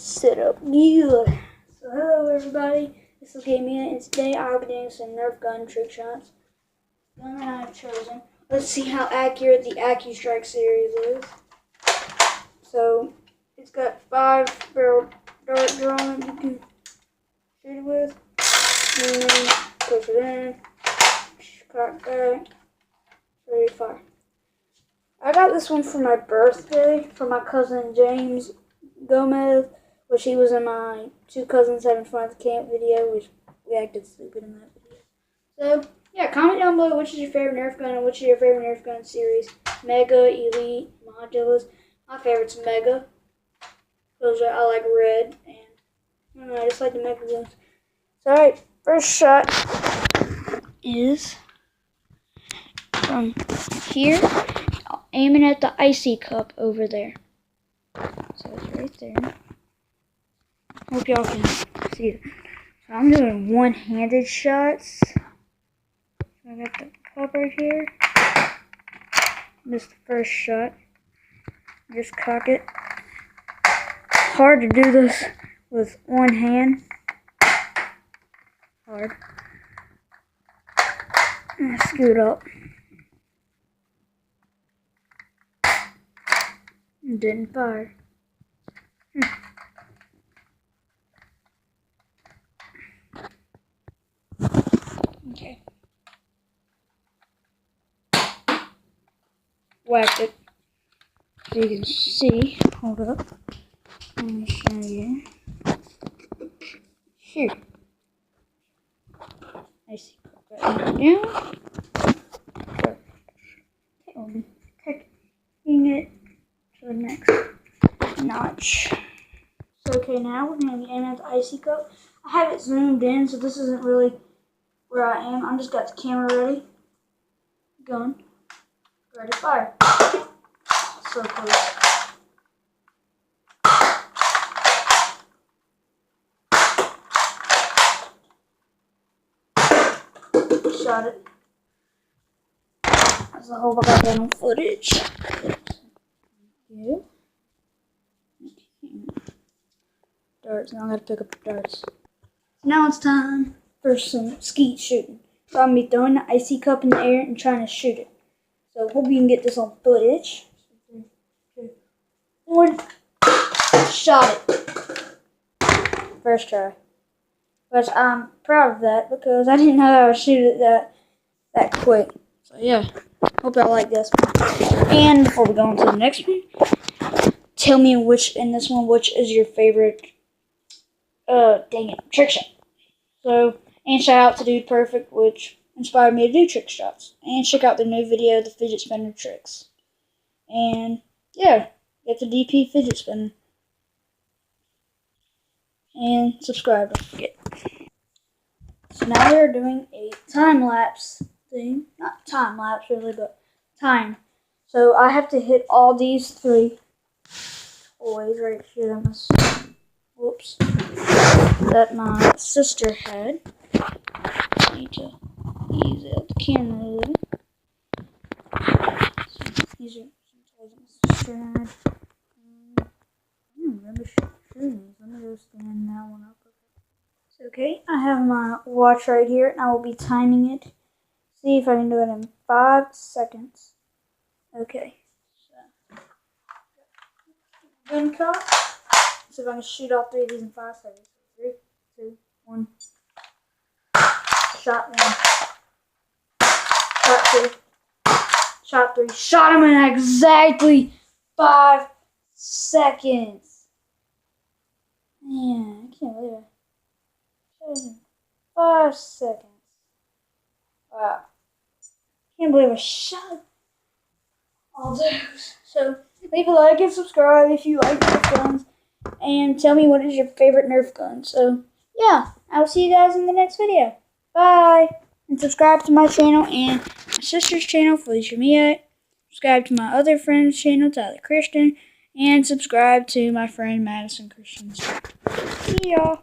Sit up good. So hello everybody, this is Gaming, and today I'll be doing some Nerfgun trick shots. The gun that I've chosen. Let's see how accurate the AccuStrike series is. So it's got 5-barrel dart drum you can shoot it with. And then push it in, cock back, ready to fire. I got this one for my birthday from my cousin James Gomez, which he was in my two cousins having fun at the camp video, which we acted stupid in that video. So, yeah, comment down below which is your favorite Nerf gun and which is your favorite Nerf gun series. Mega, Elite, Modulas. My favorite's Mega, because I like red, and I don't know, I just like the Mega guns. So, alright, first shot is from here, aiming at the icy cup over there. So it's right there. Hope y'all can see it. So I'm doing one-handed shots. So I got the cup right here. This is the first shot. Just cock it. Hard to do this with one hand. Hard. And scoot up. Didn't fire. Okay. Whacked it. So you can see. Hold up. Let me show you. Here. I see. Right now. Taking it to the next notch. So okay, now we're going to be aiming at the icy cup. I have it zoomed in, so this isn't really where I am. I'm just got the camera ready. Gun. Ready to fire. So close. Shot it. That's a whole bunch of that on footage. Yeah. Darts. Now I gotta pick up the darts. Now it's time for some skeet shooting. So I'm gonna be throwing the icy cup in the air and trying to shoot it. So hope you can get this on footage. 3, 2, 1. Shot it. First try. But I'm proud of that because I didn't know I would shoot it that quick. So yeah. Hope y'all like this one. And before we go on to the next one, tell me which is your favorite trick shot. So, and shout out to Dude Perfect, which inspired me to do trick shots. And check out the new video, the fidget spinner tricks. And yeah, get the DP fidget spinner. And subscribe, don't forget. So now we're doing a time lapse thing. Not time lapse really, but time. So I have to hit all these 3 toys right here. Whoops. That my sister had. I need to ease out the camera a little. So these are some toys my sister had. I don't remember shooting these. Let me go stand that one up. So, okay, I have my watch right here, and I will be timing it. See if I can do it in 5 seconds. Okay. So, gun cock. See if I can shoot all 3 of these in 5 seconds. 3, 2, 1. Shot 1. Shot 2. Shot 3. Shot him in exactly 5 seconds. Man, I can't believe it. Shot him in 5 seconds. Wow. Can't believe I shot all those. So, leave a like and subscribe if you like Nerf guns. And tell me what is your favorite Nerf gun. So, yeah. I'll see you guys in the next video. Bye. And subscribe to my channel and my sister's channel, Felicia Mia. Subscribe to my other friend's channel, Tyler Christian. And subscribe to my friend Madison Christian's channel. See y'all.